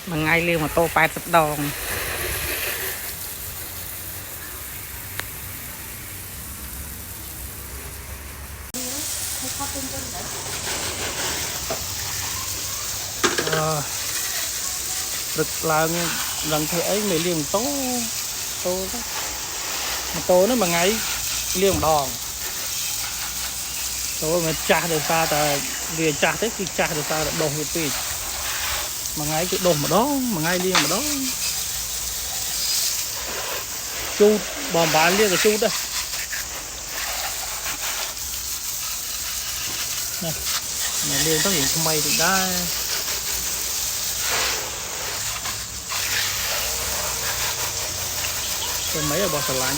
một ngày liền mà tô 80 đòn rực là lần thứ ấy mới liền tô tô đó mà tô nó mà ngày liền đòn tô mà cha được sao ta liền cha thế khi cha được sao là đồn cái gì mà ngày cái đồn mà đó mà ngày liền mà đó chu bò bán liền cái chu đây này mà liền có những mày thì đã mấy ở bò sả lánh